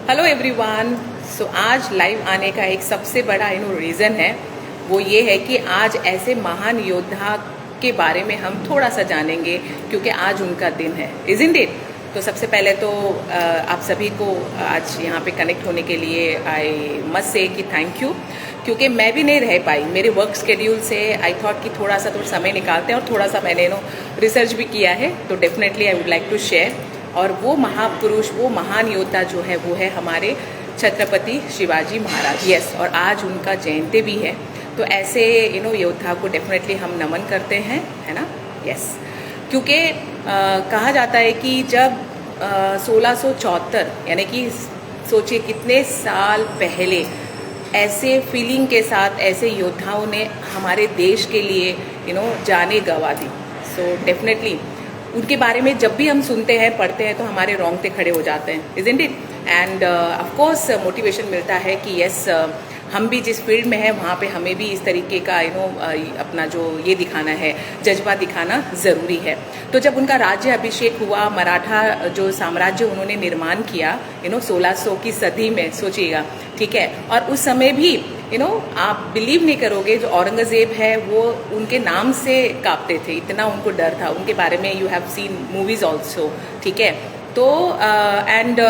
Hello everyone. सो आज live आने का एक सबसे बड़ा रीज़न है, वो ये है कि आज ऐसे महान योद्धा के बारे में हम थोड़ा सा जानेंगे, क्योंकि आज उनका दिन है, इज़न्ट इट। तो सबसे पहले तो आप सभी को आज यहाँ पे कनेक्ट होने के लिए आई मस्ट से कि थैंक यू, क्योंकि मैं भी नहीं रह पाई मेरे वर्क शेड्यूल से। आई थॉट कि थोड़ा सा समय निकालते हैं, और थोड़ा सा मैंने रिसर्च भी किया है, तो definitely I would like to share. और वो महापुरुष, वो महान योद्धा जो है वो है हमारे छत्रपति शिवाजी महाराज। यस, और आज उनका जयंती भी है, तो ऐसे योद्धा को डेफिनेटली हम नमन करते हैं, है ना। यस, क्योंकि कहा जाता है कि जब 1674 यानी कि सोचिए कितने साल पहले ऐसे फीलिंग के साथ ऐसे योद्धाओं ने हमारे देश के लिए जाने गंवा दी। सो डेफिनेटली उनके बारे में जब भी हम सुनते हैं, पढ़ते हैं, तो हमारे रोंगटे खड़े हो जाते हैं, isn't it. End of course motivation मिलता है कि यस, हम भी जिस फील्ड में हैं वहाँ पे हमें भी इस तरीके का अपना जो ये दिखाना है, जज्बा दिखाना ज़रूरी है। तो जब उनका राज्य अभिषेक हुआ, मराठा जो साम्राज्य उन्होंने निर्माण किया 1600 की सदी में, सोचिएगा, ठीक है। और उस समय भी आप बिलीव नहीं करोगे, जो औरंगज़ेब है वो उनके नाम से कांपते थे, इतना उनको डर था। उनके बारे में you have seen movies also, ठीक है। तो एंड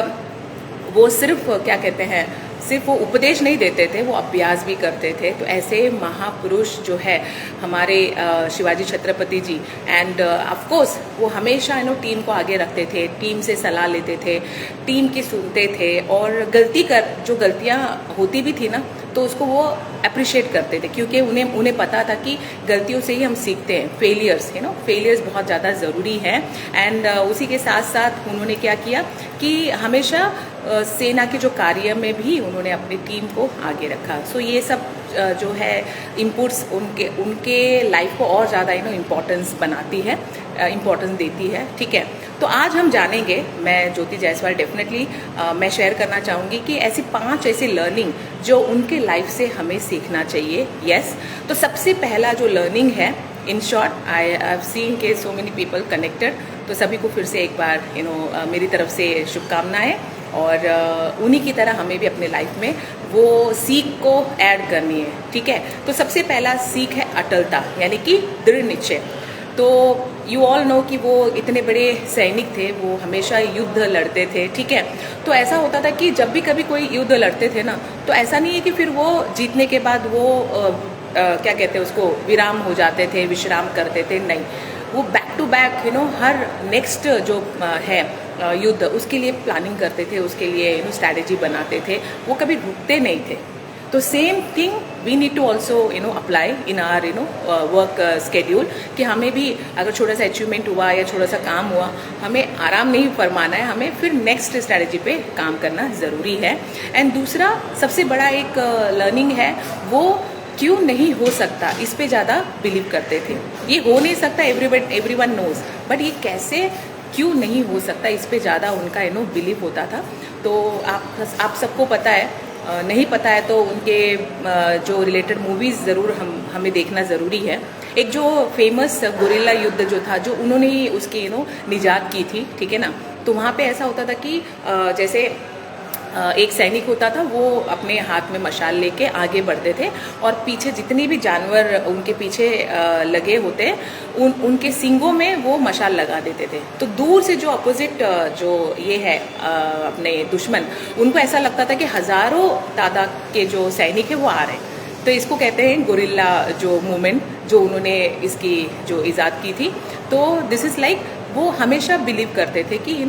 वो सिर्फ क्या कहते हैं, सिर्फ वो उपदेश नहीं देते थे, वो अभ्यास भी करते थे। तो ऐसे महापुरुष जो है हमारे शिवाजी छत्रपति जी, एंड ऑफ कोर्स वो हमेशा टीम को आगे रखते थे, टीम से सलाह लेते थे, टीम की सुनते थे, और जो गलतियाँ होती भी थी ना, तो उसको वो अप्रिशिएट करते थे, क्योंकि उन्हें पता था कि गलतियों से ही हम सीखते हैं। फेलियर्स बहुत ज़्यादा ज़रूरी है। एंड उसी के साथ साथ उन्होंने क्या किया कि हमेशा सेना के जो कार्य में भी उन्होंने अपनी टीम को आगे रखा। सो ये सब जो है इनपुट्स उनके लाइफ को और ज़्यादा इम्पोर्टेंस बनाती है, इम्पोर्टेंस देती है, ठीक है। तो आज हम जानेंगे, मैं ज्योति जायसवाल डेफिनेटली मैं शेयर करना चाहूँगी कि ऐसी 5 ऐसी लर्निंग जो उनके लाइफ से हमें सीखना चाहिए। यस, तो सबसे पहला जो लर्निंग है, in short I have seen के सो मेनी पीपल कनेक्टेड, तो सभी को फिर से एक बार मेरी तरफ से शुभकामनाएं, और उन्हीं की तरह हमें भी अपने लाइफ में वो सीख को ऐड करनी है, ठीक है। तो सबसे पहला सीख है अटलता, यानी कि दृढ़ निश्चय। तो यू ऑल नो कि वो इतने बड़े सैनिक थे, वो हमेशा युद्ध लड़ते थे, ठीक है। तो ऐसा होता था कि जब भी कभी कोई युद्ध लड़ते थे ना, तो ऐसा नहीं है कि फिर वो जीतने के बाद वो क्या कहते हैं उसको, विराम हो जाते थे, विश्राम करते थे, नहीं। वो बैक टू बैक हर नेक्स्ट जो है युद्ध, उसके लिए प्लानिंग करते थे, उसके लिए स्ट्रैटेजी बनाते थे, वो कभी रुकते नहीं थे। तो same thing we need to also apply in our work schedule, कि हमें भी अगर छोटा सा अचीवमेंट हुआ या छोटा सा काम हुआ, हमें आराम नहीं फरमाना है, हमें फिर नेक्स्ट स्ट्रैटेजी पे काम करना ज़रूरी है। एंड दूसरा सबसे बड़ा एक लर्निंग है, वो क्यों नहीं हो सकता, इस पे ज़्यादा बिलीव करते थे। ये हो नहीं सकता, एवरीवन नोज, बट ये कैसे क्यों नहीं हो सकता, इस पे ज़्यादा उनका बिलीव होता था। तो आप सबको पता है, नहीं पता है तो उनके जो रिलेटेड मूवीज़ ज़रूर हमें देखना ज़रूरी है। एक जो फेमस गोरिल्ला युद्ध जो था, जो उन्होंने ही उसकी निजात की थी, ठीक है ना। तो वहाँ पे ऐसा होता था कि जैसे एक सैनिक होता था, वो अपने हाथ में मशाल लेके आगे बढ़ते थे, और पीछे जितने भी जानवर उनके पीछे लगे होते, उनके सींगों में वो मशाल लगा देते थे। तो दूर से जो अपोजिट जो ये है अपने दुश्मन, उनको ऐसा लगता था कि हज़ारों तादाद के जो सैनिक है वो आ रहे हैं। तो इसको कहते हैं गोरिल्ला जो मूवमेंट, जो उन्होंने इसकी जो ईजाद की थी। तो दिस इज़ लाइक, वो हमेशा बिलीव करते थे कि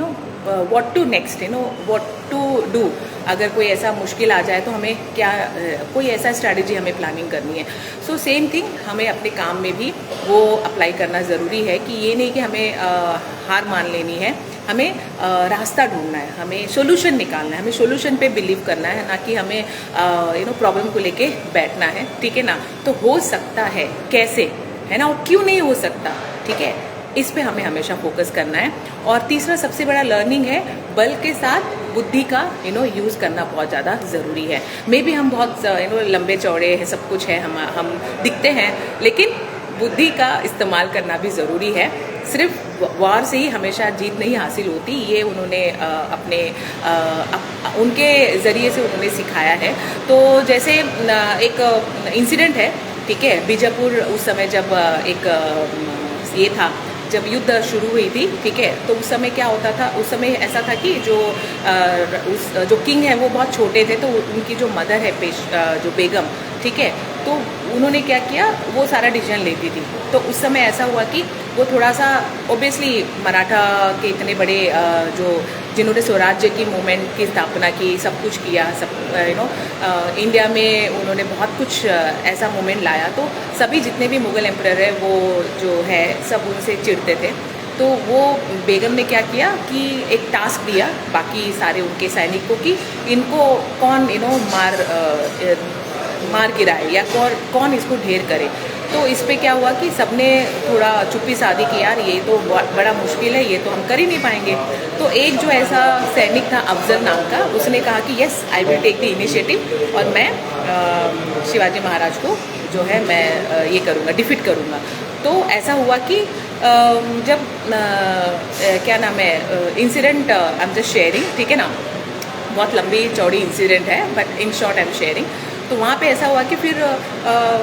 what to next, what to do. अगर कोई ऐसा मुश्किल आ जाए तो हमें क्या कोई ऐसा स्ट्रैटेजी हमें प्लानिंग करनी है। सो सेम थिंग हमें अपने काम में भी वो अप्लाई करना ज़रूरी है, कि ये नहीं कि हमें हार मान लेनी है, हमें रास्ता ढूंढना है, हमें सोल्यूशन निकालना है, हमें सोल्यूशन पे बिलीव करना है, ना कि हमें प्रॉब्लम को लेके बैठना है, ठीक है ना। तो हो सकता है कैसे, है ना, और क्यों नहीं हो सकता, ठीक है, इस पे हमें हमेशा फोकस करना है। और तीसरा सबसे बड़ा लर्निंग है, बल के साथ बुद्धि का यूज़ करना बहुत ज़्यादा ज़रूरी है। मे बी हम बहुत लंबे चौड़े हैं, सब कुछ है, हम दिखते हैं, लेकिन बुद्धि का इस्तेमाल करना भी ज़रूरी है। सिर्फ वार से ही हमेशा जीत नहीं हासिल होती, ये उन्होंने अपने उनके ज़रिए से उन्होंने सिखाया है। तो जैसे एक इंसिडेंट है, ठीक है, बीजापुर उस समय जब एक ये था, जब युद्ध शुरू हुई थी, ठीक है, तो उस समय क्या होता था, उस समय ऐसा था कि जो किंग है वो बहुत छोटे थे, तो उनकी जो मदर है जो बेगम, ठीक है, तो उन्होंने क्या किया, वो सारा डिसीजन लेती थी। तो उस समय ऐसा हुआ कि वो थोड़ा सा ओबियसली मराठा के इतने बड़े जिन्होंने स्वराज्य की मूवमेंट की स्थापना की, सब कुछ किया, सब इंडिया में उन्होंने बहुत कुछ ऐसा मूवमेंट लाया, तो सभी जितने भी मुग़ल एम्परर है वो जो है सब उनसे चिढ़ते थे। तो वो बेगम ने क्या किया कि एक टास्क दिया बाकी सारे उनके सैनिकों की, इनको कौन मार गिराए या कौन इसको ढेर करे। तो इस पे क्या हुआ कि सबने थोड़ा चुप्पी साधी कि यार ये तो बड़ा मुश्किल है, ये तो हम कर ही नहीं पाएंगे। तो एक जो ऐसा सैनिक था अफजल नाम का, उसने कहा कि yes I will take the initiative, और मैं शिवाजी महाराज को जो है मैं ये करूँगा, डिफीट करूँगा। तो ऐसा हुआ कि जब क्या नाम है, incident I am just sharing, ठीक है ना, बहुत लंबी चौड़ी इंसिडेंट है, but in short I am sharing. तो वहाँ पे ऐसा हुआ कि फिर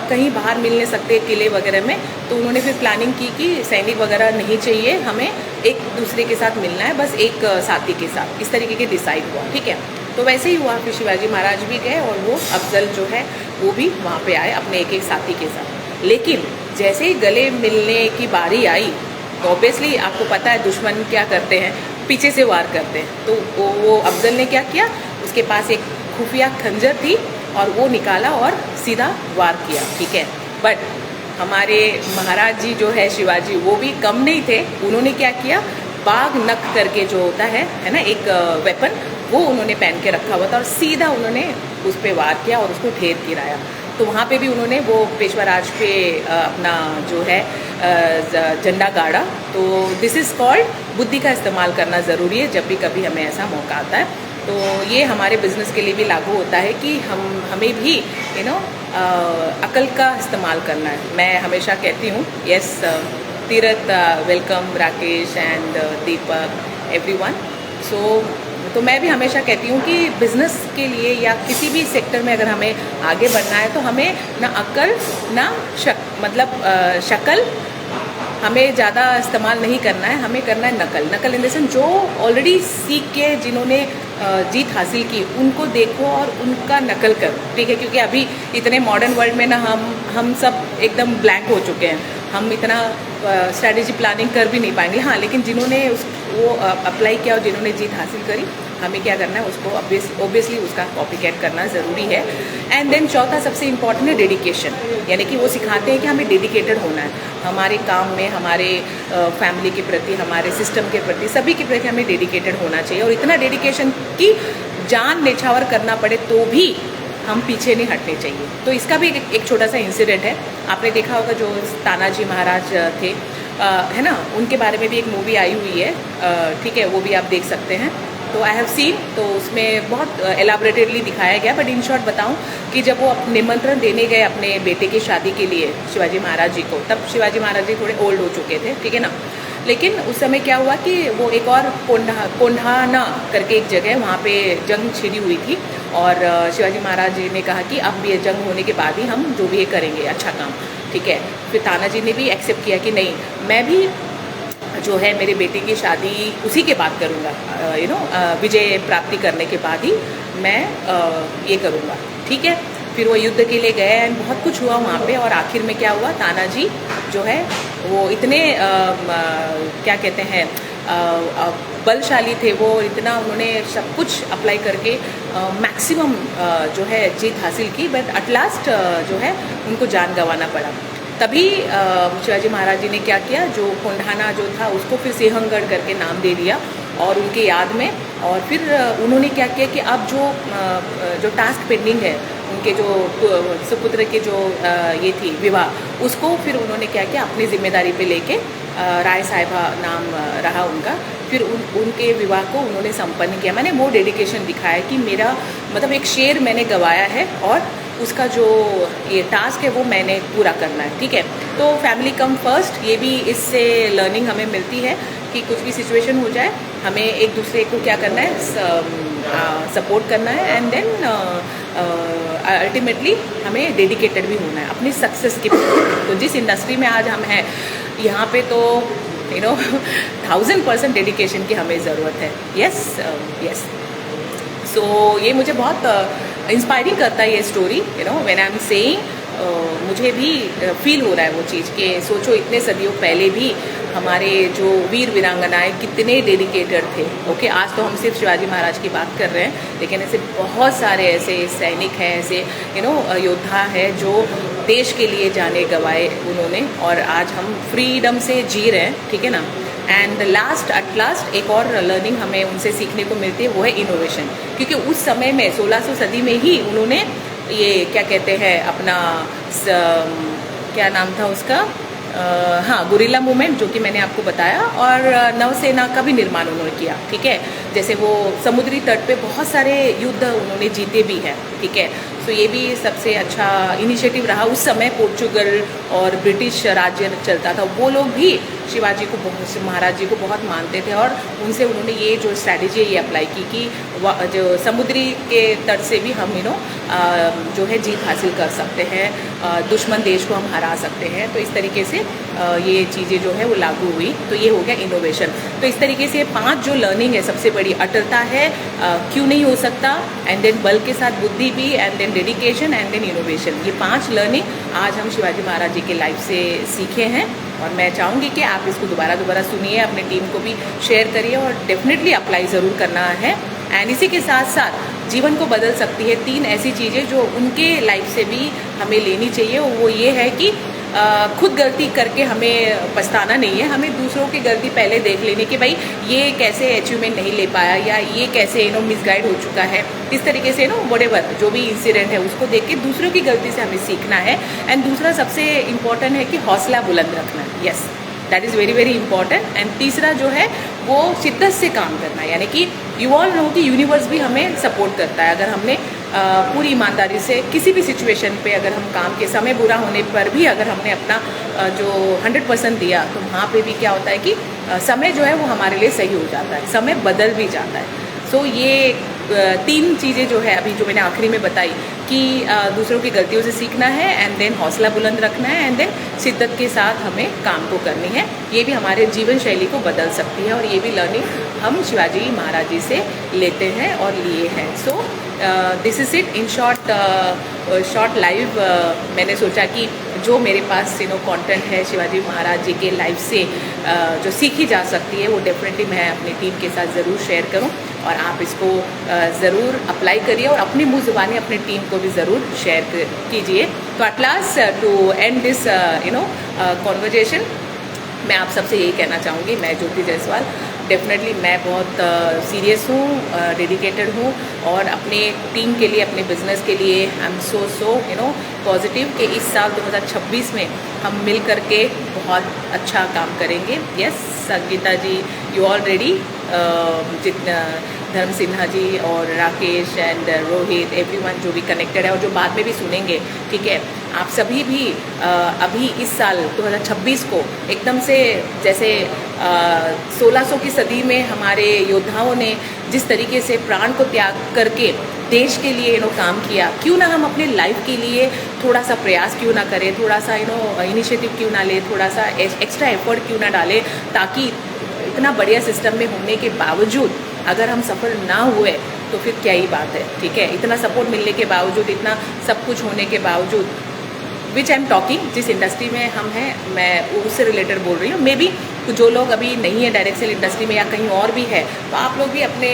कहीं बाहर मिल नहीं सकते किले वगैरह में, तो उन्होंने फिर प्लानिंग की कि सैनिक वगैरह नहीं चाहिए, हमें एक दूसरे के साथ मिलना है, बस एक साथी के साथ, इस तरीके के डिसाइड हुआ, ठीक है। तो वैसे ही हुआ, फिर शिवाजी महाराज भी गए और वो अफजल जो है वो भी वहाँ पे आए अपने एक एक साथी के साथ। लेकिन जैसे ही गले मिलने की बारी आई, तो ऑब्वियसली आपको पता है दुश्मन क्या करते हैं, पीछे से वार करते हैं। तो वो अफजल ने क्या किया, उसके पास एक खुफिया खंजर थी और वो निकाला और सीधा वार किया, ठीक है। बट हमारे महाराज जी जो है शिवाजी, वो भी कम नहीं थे, उन्होंने क्या किया, बाघ नख करके जो होता है ना, एक वेपन, वो उन्होंने पहन के रखा हुआ था और सीधा उन्होंने उस पर वार किया और उसको ढेर गिराया। तो वहाँ पे भी उन्होंने वो पेशवा राज पे अपना जो है झंडा गाड़ा। तो दिस इज़ कॉल्ड बुद्धि का इस्तेमाल करना ज़रूरी है जब भी कभी हमें ऐसा मौका आता है। तो ये हमारे बिज़नेस के लिए भी लागू होता है कि हमें भी अकल का इस्तेमाल करना है। मैं हमेशा कहती हूँ, yes Tirath, welcome Rakesh and Deepak everyone. तो मैं भी हमेशा कहती हूँ कि बिज़नेस के लिए या किसी भी सेक्टर में अगर हमें आगे बढ़ना है तो हमें ना अकल ना शक्ल हमें ज़्यादा इस्तेमाल नहीं करना है, हमें करना है नकल इन द सेंस जो ऑलरेडी सीख के जिन्होंने जीत हासिल की उनको देखो और उनका नकल करो, ठीक है। क्योंकि अभी इतने मॉडर्न वर्ल्ड में ना हम सब एकदम ब्लैंक हो चुके हैं, हम इतना स्ट्रैटेजी प्लानिंग कर भी नहीं पाएंगे। हाँ, लेकिन जिन्होंने वो अप्लाई किया और जिन्होंने जीत हासिल करी, हमें क्या करना है, उसको ऑब्वियसली उसका कॉपी कैट करना ज़रूरी है। एंड देन चौथा सबसे इम्पॉर्टेंट है डेडिकेशन, यानी कि वो सिखाते हैं कि हमें डेडिकेटेड होना है हमारे काम में, हमारे फैमिली के प्रति, हमारे सिस्टम के प्रति, सभी के प्रति हमें डेडिकेटेड होना चाहिए। और इतना डेडिकेशन कि जान निछावर करना पड़े तो भी हम पीछे नहीं हटने चाहिए। तो इसका भी एक छोटा सा इंसिडेंट है। आपने देखा होगा जो तानाजी महाराज थे, है ना, उनके बारे में भी एक मूवी आई हुई है, ठीक है, वो भी आप देख सकते हैं। तो आई हैव सीन, तो उसमें बहुत एलाबोरेटेडली दिखाया गया। बट इन शॉर्ट बताऊं कि जब वो निमंत्रण देने गए अपने बेटे की शादी के लिए शिवाजी महाराज जी को, तब शिवाजी महाराज जी थोड़े ओल्ड हो चुके थे, ठीक है ना। लेकिन उस समय क्या हुआ कि वो एक और कोंढाना करके एक जगह, वहाँ पे जंग छिड़ी हुई थी और शिवाजी महाराज जी ने कहा कि अब ये जंग होने के बाद ही हम जो भी ये करेंगे अच्छा काम, ठीक है। फिर तानाजी ने भी एक्सेप्ट किया कि नहीं, मैं भी जो है मेरे बेटे की शादी उसी के बाद करूँगा, विजय प्राप्ति करने के बाद ही मैं ये करूँगा, ठीक है। फिर वो युद्ध के लिए गए एंड बहुत कुछ हुआ वहाँ पे। और आखिर में क्या हुआ, तानाजी जो है वो इतने क्या कहते हैं बलशाली थे, वो इतना उन्होंने सब कुछ अप्लाई करके मैक्सिमम जो है जीत हासिल की। बट एट लास्ट जो है उनको जान गंवाना पड़ा। तभी शिवाजी महाराज जी ने क्या किया, जो कोंढाना जो था उसको फिर सिंहगढ़ करके नाम दे दिया और उनके याद में। और फिर उन्होंने क्या किया कि अब जो टास्क पेंडिंग है, उनके जो सुपुत्र के जो ये थी विवाह, उसको फिर उन्होंने क्या किया, अपनी जिम्मेदारी पे लेके राय साहिबा नाम रहा उनका, फिर उनके विवाह को उन्होंने संपन्न किया। मैंने वो डेडिकेशन दिखाया कि मेरा मतलब एक शेर मैंने गवाया है और उसका जो ये टास्क है वो मैंने पूरा करना है, ठीक है। तो फैमिली कम फर्स्ट, ये भी इससे लर्निंग हमें मिलती है कि कुछ भी सिचुएशन हो जाए हमें एक दूसरे को क्या करना है, सपोर्ट करना है, एंड देन अल्टीमेटली हमें डेडिकेटेड भी होना है अपनी सक्सेस की। तो जिस इंडस्ट्री में आज हम हैं यहाँ पे तो 1000% डेडिकेशन की हमें ज़रूरत है। यस यस, सो ये मुझे बहुत इंस्पायरिंग करता है ये story, when I am saying, मुझे भी फील हो रहा है वो चीज़ कि सोचो इतने सदियों पहले भी हमारे जो वीर वीरांगनाएं कितने डेडिकेटेड थे। ओके, आज तो हम सिर्फ शिवाजी महाराज की बात कर रहे हैं, लेकिन ऐसे बहुत सारे ऐसे सैनिक हैं, ऐसे योद्धा है जो देश के लिए जाने गंवाए उन्होंने, और आज हम फ्रीडम से जी रहे हैं, ठीक है ना। एंड एट लास्ट एक और लर्निंग हमें उनसे सीखने को मिलती है, वो है इनोवेशन, क्योंकि उस समय में 1600 सदी में ही उन्होंने ये क्या कहते हैं अपना क्या नाम था उसका, हाँ, गुरिल्ला मूवमेंट, जो कि मैंने आपको बताया, और नौसेना का भी निर्माण उन्होंने किया, ठीक है। जैसे वो समुद्री तट पे बहुत सारे युद्ध उन्होंने जीते भी हैं, ठीक है। तो ये भी सबसे अच्छा इनिशिएटिव रहा। उस समय पोर्चुगल और ब्रिटिश राज्य चलता था, वो लोग भी शिवाजी को महाराज जी को बहुत मानते थे, और उनसे उन्होंने ये जो स्ट्रैटेजी है ये अप्लाई की कि जो समुद्री के तट से भी हम जो है जीत हासिल कर सकते हैं, दुश्मन देश को हम हरा सकते हैं। तो इस तरीके से ये चीज़ें जो है वो लागू हुई। तो ये हो गया इनोवेशन। तो इस तरीके से 5 जो लर्निंग है, सबसे बड़ी अटलता है, क्यों नहीं हो सकता, एंड देन बल के साथ बुद्धि भी, and then dedication, and then innovation. ये 5 लर्निंग आज हम शिवाजी महाराज जी के लाइफ से सीखे हैं, और मैं चाहूँगी कि आप इसको दोबारा सुनिए, अपने टीम को भी शेयर करिए, और डेफिनेटली अप्लाई ज़रूर करना है। एंड इसी के साथ साथ जीवन को बदल सकती है 3 ऐसी चीज़ें जो उनके लाइफ से भी हमें लेनी चाहिए। वो ये है कि खुद गलती करके हमें पछताना नहीं है, हमें दूसरों की गलती पहले देख लेनी कि भाई ये कैसे अचीवमेंट नहीं ले पाया, या ये कैसे मिसगाइड हो चुका है। इस तरीके से व्हाटएवर जो भी इंसिडेंट है उसको देख के दूसरों की गलती से हमें सीखना है। एंड दूसरा सबसे इम्पॉर्टेंट है कि हौसला बुलंद रखना है। Yes, that is very very important. And तीसरा जो है वो शिद्दत से काम करना है, यानी कि यू ऑल नो कि यूनिवर्स भी हमें सपोर्ट करता है। अगर हमने पूरी ईमानदारी से किसी भी सिचुएशन पे अगर हम काम के समय बुरा होने पर भी अगर हमने अपना जो 100% दिया, तो वहाँ पे भी क्या होता है कि समय जो है वो हमारे लिए सही हो जाता है, समय बदल भी जाता है। सो ये 3 चीज़ें जो है अभी जो मैंने आखिरी में बताई कि दूसरों की गलतियों से सीखना है, एंड देन हौसला बुलंद रखना है, एंड देन शिद्दत के साथ हमें काम को करनी है। ये भी हमारे जीवन शैली को बदल सकती है, और ये भी लर्निंग हम शिवाजी महाराज जी से लेते हैं और लिए हैं। So this is it in short live. मैंने सोचा कि जो मेरे पास कंटेंट है शिवाजी महाराज जी के लाइफ से जो सीखी जा सकती है, वो डेफिनेटली मैं अपनी टीम के साथ ज़रूर शेयर करूं, और आप इसको ज़रूर अप्लाई करिए, और अपनी मुँह ज़ुबानी अपनी टीम को भी ज़रूर शेयर कीजिए। तो at last to end this conversation, मैं आप सबसे यही कहना चाहूँगी, मैं ज्योति जायसवाल, डेफिनेटली मैं बहुत सीरियस हूँ, डेडिकेटेड हूँ, और अपने टीम के लिए, अपने बिजनेस के लिए आई एम सो पॉजिटिव कि इस साल 2026 में हम मिल करके बहुत अच्छा काम करेंगे। Yes, Sangeeta ji, you already जितना धर्म सिन्हा जी और राकेश एंड रोहित, एवरीवन जो भी कनेक्टेड है और जो बाद में भी सुनेंगे, ठीक है, आप सभी भी अभी इस साल 2026 को एकदम से जैसे 1600 की सदी में हमारे योद्धाओं ने जिस तरीके से प्राण को त्याग करके देश के लिए काम किया, क्यों ना हम अपने लाइफ के लिए थोड़ा सा प्रयास क्यों ना करें, थोड़ा सा इनिशिएटिव क्यों ना ले, थोड़ा सा एक्स्ट्रा एफर्ट क्यों ना डालें, ताकि इतना बढ़िया सिस्टम में होने के बावजूद अगर हम सफल ना हुए तो फिर क्या ही बात है, ठीक है। इतना सपोर्ट मिलने के बावजूद, इतना सब कुछ होने के बावजूद, विच आई एम टॉकिंग, जिस इंडस्ट्री में हम हैं मैं उससे रिलेटेड बोल रही हूँ। मे बी जो लोग अभी नहीं है डायरेक्ट सेल इंडस्ट्री में या कहीं और भी है, तो आप लोग भी अपने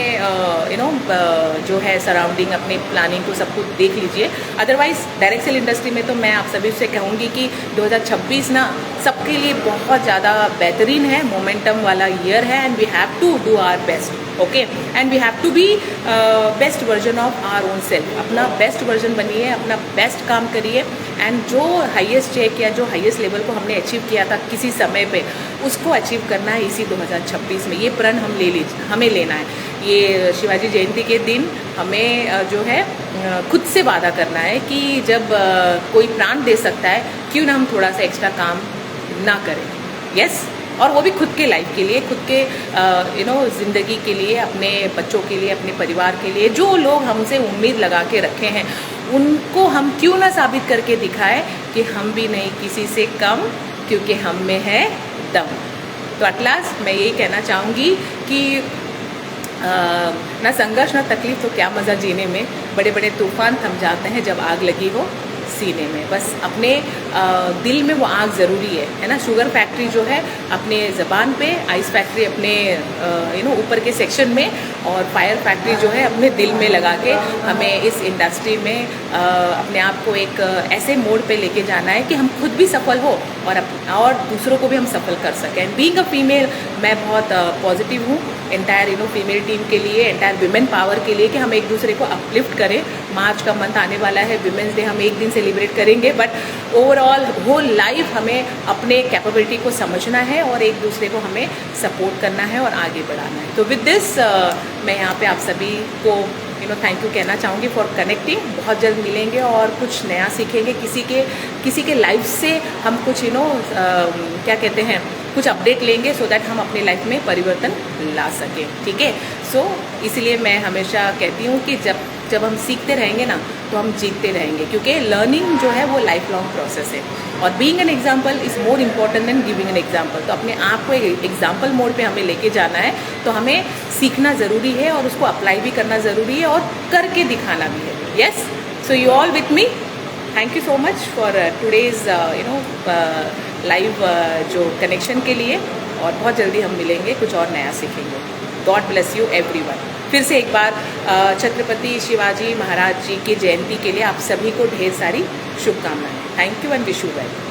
जो है सराउंडिंग, अपने प्लानिंग को सब कुछ देख लीजिए। अदरवाइज डायरेक्ट सेल इंडस्ट्री में तो मैं आप सभी से कहूँगी कि 2026 ना सबके लिए बहुत ज़्यादा बेहतरीन है, मोमेंटम वाला ईयर है, and we have to do our best, okay, and we have to be best version of our own self. अपना बेस्ट वर्जन बनिए, अपना बेस्ट काम करिए, एंड जो हाईएस्ट चेक या जो हाईएस्ट लेवल को हमने अचीव किया था किसी समय पे, उसको अचीव करना है इसी 2026 में। ये प्रण हमें लेना है। ये शिवाजी जयंती के दिन हमें जो है खुद से वादा करना है कि जब कोई प्राण दे सकता है, क्यों ना हम थोड़ा सा एक्स्ट्रा काम ना करें। यस, और वो भी खुद के लाइफ के लिए, खुद के ज़िंदगी के लिए, अपने बच्चों के लिए, अपने परिवार के लिए। जो लोग हमसे उम्मीद लगा के रखे हैं उनको हम क्यों ना साबित करके दिखाएं कि हम भी नहीं किसी से कम, क्योंकि हम में है दम। तो एट लास्ट मैं यही कहना चाहूँगी कि ना संघर्ष ना तकलीफ तो क्या मज़ा जीने में। बड़े बड़े तूफान थम जाते हैं जब आग लगी हो सीने में। बस अपने दिल में वो आग ज़रूरी है ना। शुगर फैक्ट्री जो है अपने ज़बान पे, आइस फैक्ट्री अपने ऊपर के सेक्शन में, और फायर फैक्ट्री जो है अपने दिल में लगा के हमें इस इंडस्ट्री में अपने आप को एक ऐसे मोड़ पे लेके जाना है कि हम खुद भी सफल हो और दूसरों को भी हम सफल कर सकें। बीइंग अ फीमेल मैं बहुत पॉजिटिव हूँ एंटायर फीमेल टीम के लिए, एंटायर विमेन पावर के लिए, कि हम एक दूसरे को अपलिफ्ट करें। मार्च का मंथ आने वाला है, विमेंस डे हम एक दिन सेलिब्रेट करेंगे, बट ओवरऑल होल लाइफ हमें अपने कैपेबिलिटी को समझना है और एक दूसरे को हमें सपोर्ट करना है और आगे बढ़ाना है। तो विद दिस मैं यहाँ पे आप सभी को थैंक यू कहना चाहूँगी फॉर कनेक्टिंग। बहुत जल्द मिलेंगे और कुछ नया सीखेंगे, किसी के लाइफ से हम कुछ क्या कहते हैं, कुछ अपडेट लेंगे, सो दैट हम अपनी लाइफ में परिवर्तन ला सकें। ठीक है, सो इसलिए मैं हमेशा कहती हूँ कि जब हम सीखते रहेंगे ना तो हम जीतते रहेंगे, क्योंकि लर्निंग जो है वो लाइफ लॉन्ग प्रोसेस है और being an example is more important than giving an example. तो अपने आप को एक एग्जाम्पल मोड पे हमें लेके जाना है, तो हमें सीखना ज़रूरी है और उसको अप्लाई भी करना ज़रूरी है और करके दिखाना भी है। Yes, so you all with me, thank you so much for today's live जो कनेक्शन के लिए, और बहुत जल्दी हम मिलेंगे, कुछ और नया सीखेंगे। God bless you everyone. फिर से एक बार छत्रपति शिवाजी महाराज जी की जयंती के लिए आप सभी को ढेर सारी शुभकामनाएं। Thank you and wish you well.